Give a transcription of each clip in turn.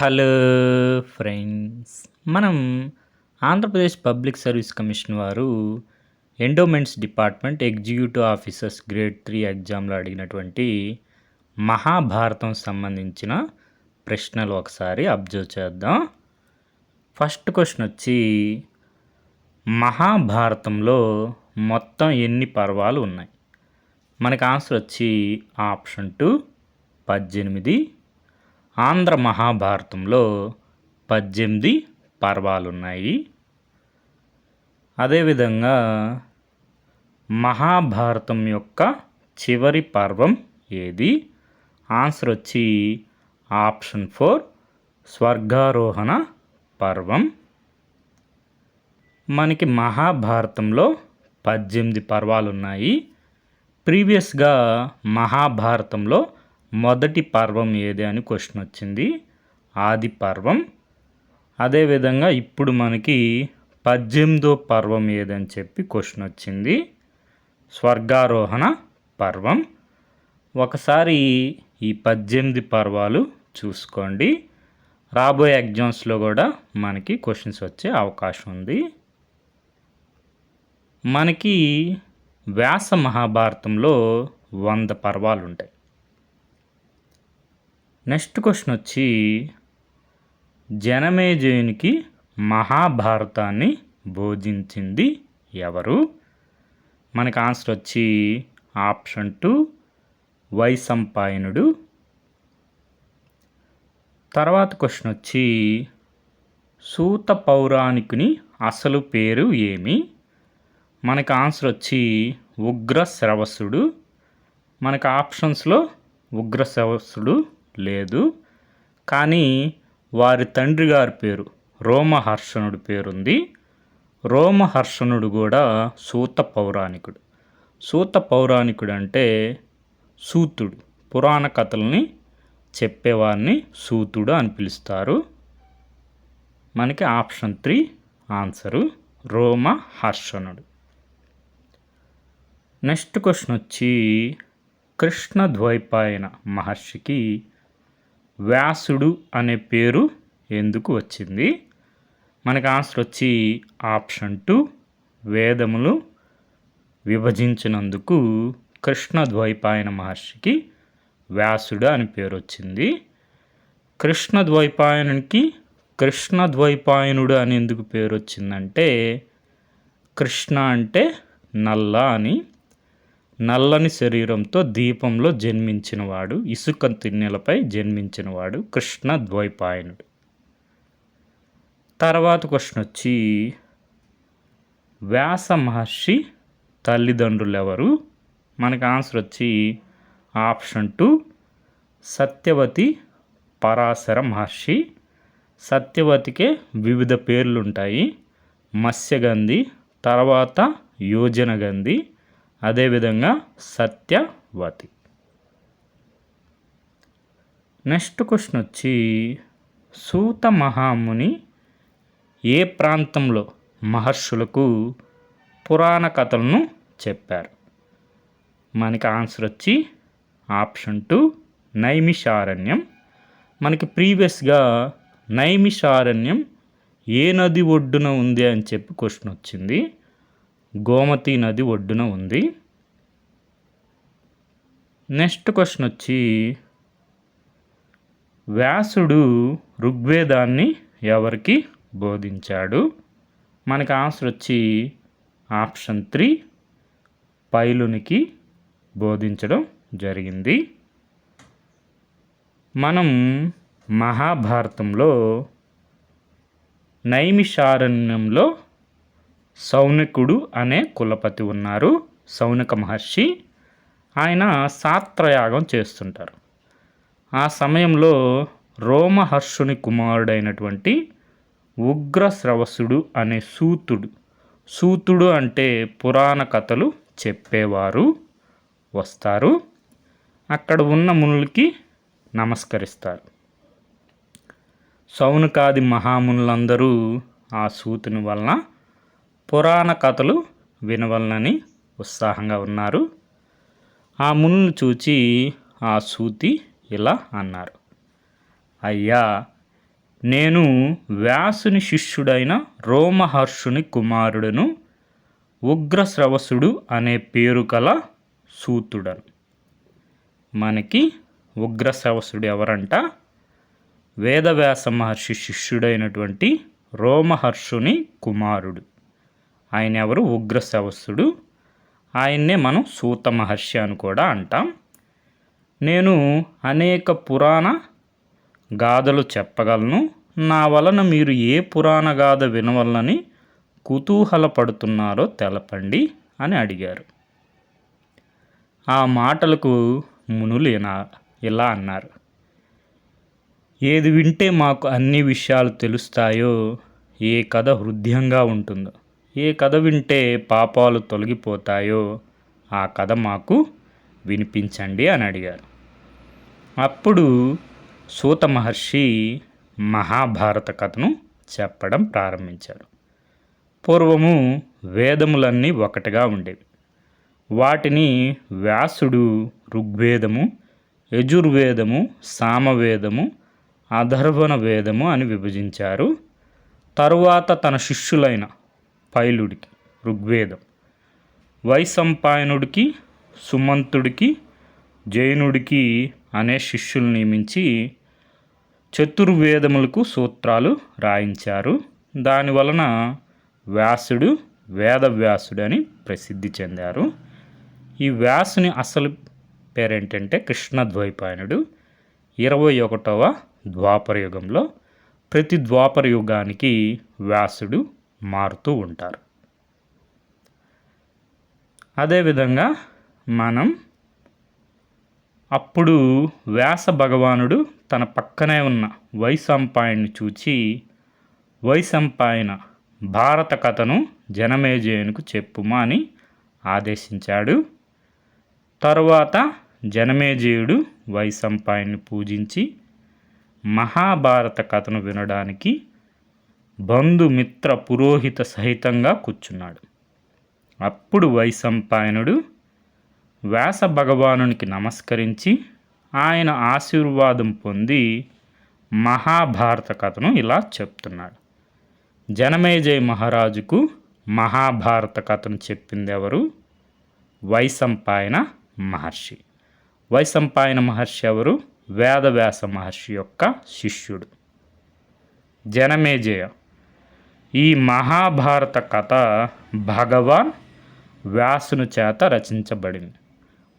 Hello friends. మనం Andhra Pradesh public service commission వారు endowments department executive officers grade 3 ఎగ్జామ్లో అడిగినటువంటి మహాభారతం సంబంధించిన ప్రశ్నలు ఒకసారి అబ్జర్వ్ చేద్దాం. ఫస్ట్ క్వశ్చన్ వచ్చి, మహాభారతంలో మొత్తం ఎన్ని పర్వాలు ఉన్నాయి? మనకి ఆన్సర్ వచ్చి ఆప్షన్ 2 18. ఆంధ్ర మహాభారతంలో 18 పర్వాలు ఉన్నాయి. అదేవిధంగా మహాభారతం యొక్క చివరి పర్వం ఏది? ఆన్సర్ వచ్చి ఆప్షన్ 4 స్వర్గారోహణ పర్వం. మనకి మహాభారతంలో 18 పర్వాలు ఉన్నాయి. ప్రీవియస్గా మహాభారతంలో మొదటి పర్వం ఏది అని క్వశ్చన్ వచ్చింది, ఆది పర్వం. అదేవిధంగా ఇప్పుడు మనకి 18వ పర్వం ఏదని చెప్పి క్వశ్చన్ వచ్చింది, స్వర్గారోహణ పర్వం. ఒకసారి ఈ 18 పర్వాలు చూసుకోండి. రాబోయే ఎగ్జామ్స్లో కూడా మనకి క్వశ్చన్స్ వచ్చే అవకాశం ఉంది. మనకి వ్యాస మహాభారతంలో 100 పర్వాలు ఉంటాయి. నెక్స్ట్ క్వశ్చన్ వచ్చి, జనమేజయునికి మహాభారతాన్ని బోధించింది ఎవరు? మనకి ఆన్సర్ వచ్చి ఆప్షన్ 2 వైశంపాయనుడు. తర్వాత క్వశ్చన్ వచ్చి, సూత పౌరాణికుని అసలు పేరు ఏమి? మనకి ఆన్సర్ వచ్చి ఉగ్రశ్రవసుడు. మనకి ఆప్షన్స్లో ఉగ్రశ్రవసుడు లేదు, కానీ వారి తండ్రి గారి పేరు రోమహర్షణుడి పేరుంది. రోమహర్షణుడు కూడా సూత పౌరాణికుడు. సూత పౌరాణికుడు అంటే సూతుడు, పురాణ కథల్ని చెప్పేవారిని సూతుడు అని పిలుస్తారు. మనకి ఆప్షన్ 3 ఆన్సరు రోమహర్షణుడు. నెక్స్ట్ క్వశ్చన్ వచ్చి, కృష్ణద్వైపాయన మహర్షికి వ్యాసుడు అనే పేరు ఎందుకు వచ్చింది? మనకి ఆన్సర్ వచ్చి ఆప్షన్ 2 వేదములు విభజించినందుకు కృష్ణద్వైపాయన మహర్షికి వ్యాసుడు అని పేరు వచ్చింది. కృష్ణద్వైపాయనునికి కృష్ణద్వైపాయనుడు అని ఎందుకు పేరు వచ్చిందంటే, కృష్ణ అంటే నల్ల అని, నల్లని శరీరంతో దీపంలో జన్మించినవాడు, ఇసుక తిన్నెలపై జన్మించినవాడు కృష్ణద్వైపాయనుడు. తర్వాత క్వశ్చన్ వచ్చి, వ్యాస మహర్షి తల్లిదండ్రులు ఎవరు? మనకి ఆన్సర్ వచ్చి ఆప్షన్ 2 సత్యవతి పరాశర మహర్షి. సత్యవతికే వివిధ పేర్లు ఉంటాయి, మత్స్యగంధి, తర్వాత యోజనగంధి, అదేవిధంగా సత్యవతి. నెక్స్ట్ క్వశ్చన్ వచ్చి, సూత మహాముని ఏ ప్రాంతంలో మహర్షులకు పురాణ కథలను చెప్పారు? మనకి ఆన్సర్ వచ్చి ఆప్షన్ 2 నైమిషారణ్యం. మనకి ప్రీవియస్గా నైమిషారణ్యం ఏ నది ఒడ్డున ఉంది అని చెప్పి క్వశ్చన్ వచ్చింది, గోమతి నది ఒడ్డున ఉంది. నెక్స్ట్ క్వశ్చన్ వచ్చి, వ్యాసుడు ఋగ్వేదాన్ని ఎవరికి బోధించాడు? మనకి ఆన్సర్ వచ్చి ఆప్షన్ 3 పైలునికి బోధించడం జరిగింది. మనం మహాభారతంలో నైమిషారణ్యంలో సౌనకుడు అనే కులపతి ఉన్నారు, సౌనక మహర్షి. ఆయన సాత్రయాగం చేస్తుంటారు. ఆ సమయంలో రోమహర్షుని కుమారుడైనటువంటి ఉగ్రశ్రవసుడు అనే సూతుడు అంటే పురాణ కథలు చెప్పేవారు వస్తారు. అక్కడ ఉన్న మునులకి నమస్కరిస్తారు. సౌనకాది మహామునులందరూ ఆ సూతుని వలన పురాణ కథలు వినవలనని ఉత్సాహంగా ఉన్నారు. ఆ మునులు చూచి ఆ సూతి ఇలా అన్నారు, అయ్యా, నేను వ్యాసుని శిష్యుడైన రోమహర్షుని కుమారుడును, ఉగ్రశ్రవసుడు అనే పేరు కల సూతుడను. మనకి ఉగ్రశ్రవసుడు ఎవరంట? వేదవ్యాస మహర్షి శిష్యుడైనటువంటి రోమహర్షుని కుమారుడు. ఆయన ఎవరు? ఉగ్రశ్రవసుడు. ఆయన్నే మనం సూత మహర్షి అని కూడా అంటాం. నేను అనేక పురాణ గాథలు చెప్పగలను. నా వలన మీరు ఏ పురాణ గాథ వినవలనని కుతూహలపడుతున్నారో తెలపండి అని అడిగారు. ఆ మాటలకు మునులు ఇలా అన్నారు: ఏది వింటే మాకు అన్ని విషయాలు తెలుస్తాయో, ఏ కథ హృదయంగా ఉంటుందో, ఏ కథ వింటే పాపాలు తొలగిపోతాయో ఆ కథ మాకు వినిపించండి అని అడిగారు. అప్పుడు సూత మహర్షి మహాభారత కథను చెప్పడం ప్రారంభించారు. పూర్వము వేదములన్నీ ఒకటిగా ఉండేవి. వాటిని వ్యాసుడు ఋగ్వేదము, యజుర్వేదము, సామవేదము, అథర్వణ వేదము అని విభజించారు. తరువాత తన శిష్యులైన పైలుడికి ఋగ్వేదం, వైశంపాయనుడికి, సుమంతుడికి, జైనుడికి అనే శిష్యులు నియమించి చతుర్వేదములకు సూత్రాలు రాయించారు. దానివలన వ్యాసుడు వేదవ్యాసుడు అని ప్రసిద్ధి చెందారు. ఈ వ్యాసుని అసలు పేరేంటంటే కృష్ణద్వైపాయనుడు. 21వ ద్వాపర యుగంలో ప్రతి ద్వాపర యుగానికి వ్యాసుడు మారుతూ ఉంటారు. అదేవిధంగా మనం అప్పుడు వ్యాస భగవానుడు తన పక్కనే ఉన్న వైశంపాయన్ని చూచి, వైశంపాయన భారత కథను జనమేజయునికి చెప్పుమా అని ఆదేశించాడు. తరువాత జనమేజయుడు వైశంపాయన్ని పూజించి మహాభారత కథను వినడానికి బంధుమిత్ర పురోహిత సహితంగా కూర్చున్నాడు. అప్పుడు వైశంపాయనుడు వ్యాస భగవానునికి నమస్కరించి ఆయన ఆశీర్వాదం పొంది మహాభారత కథను ఇలా చెప్తున్నాడు. జనమేజయ మహారాజుకు మహాభారత కథను చెప్పింది ఎవరు? వైశంపాయన మహర్షి. వైశంపాయన మహర్షి ఎవరు? వేదవ్యాస మహర్షి యొక్క శిష్యుడు. జనమేజయ ఈ మహాభారత కథ భగవాన్ వ్యాసుని చేత రచించబడింది.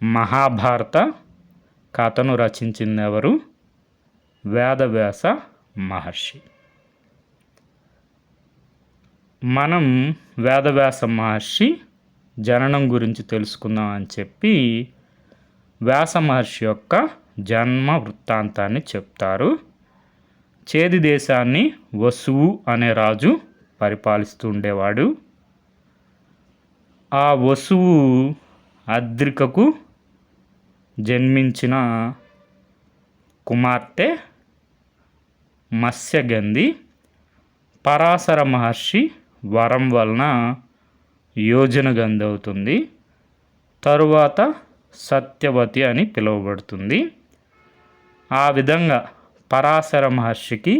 మహాభారత కథను రచించింది ఎవరు? వేదవ్యాస మహర్షి. మనం వేదవ్యాస మహర్షి జననం గురించి తెలుసుకుందాం అని చెప్పి వ్యాస మహర్షి యొక్క జన్మ వృత్తాంతాన్ని చెప్తారు. చేది దేశాన్ని వసువు అనే రాజు పరిపాలిస్తూ ఉండేవాడు. ఆ వసువు అద్రికకు జన్మించిన కుమార్తె మత్స్యగంధి. పరాశర మహర్షి వరం వలన యోజనగంధి అవుతుంది. తరువాత సత్యవతి అని పిలువబడుతుంది. ఆ విధంగా పరాశర మహర్షికి,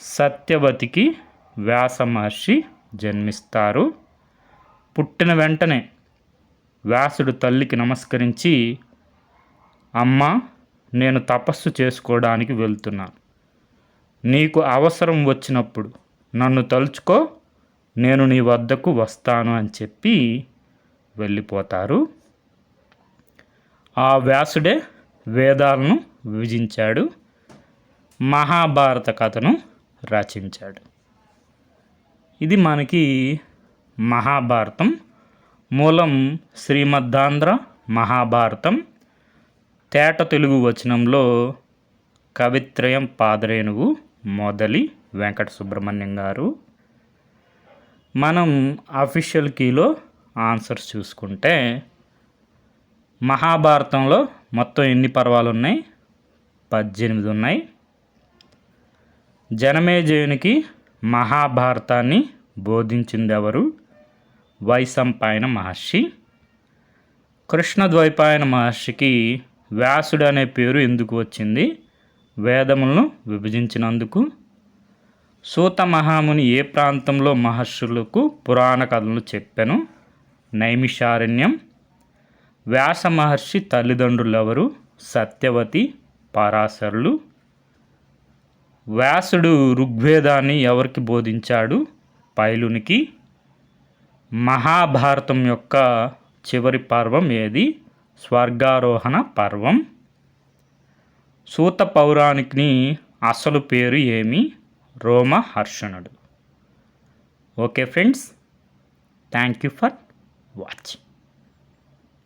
సత్యవతికి వ్యాస మహర్షి జన్మిస్తారు. పుట్టిన వెంటనే వ్యాసుడు తల్లికి నమస్కరించి, అమ్మ, నేను తపస్సు చేసుకోవడానికి వెళ్తున్నాను. నీకు అవసరం వచ్చినప్పుడు నన్ను తలుచుకో, నేను నీ వద్దకు వస్తాను అని చెప్పి వెళ్ళిపోతారు. ఆ వ్యాసుడే వేదాలను విభజించాడు, మహాభారత కథను రచించాడు. ఇది మనకి మహాభారతం. మూలం శ్రీమద్ధాంధ్ర మహాభారతం. తేట తెలుగు వచనంలో కవిత్రయం పాదరేణువు మొదలి వెంకట సుబ్రహ్మణ్యం గారు. మనం అఫీషియల్ కీలో ఆన్సర్స్ చూసుకుంటే మహాభారతంలో మొత్తం ఎన్ని పర్వాలు ఉన్నాయి? 18 ఉన్నాయి. జనమేజయునికి మహాభారతాన్ని బోధించింది ఎవరు? వైశంపాయన మహర్షి. కృష్ణద్వైపాయన మహర్షికి వ్యాసుడు అనే పేరు ఎందుకు వచ్చింది? వేదములను విభజించినందుకు. సూత మహాముని ఏ ప్రాంతంలో మహర్షులకు పురాణ కథలను చెప్పెను? నైమిషారణ్యం. వ్యాస మహర్షి తల్లిదండ్రులు ఎవరు? సత్యవతి, పరాశరులు. వ్యాసుడు ఋగ్వేదాన్ని ఎవరికి బోధించాడు? పైలునికి. మహాభారతం యొక్క చివరి పర్వం ఏది? స్వర్గారోహణ పర్వం. సూత పౌరాణికుని అసలు పేరు ఏమి? రోమహర్షణుడు. Okay friends, thank you for watching.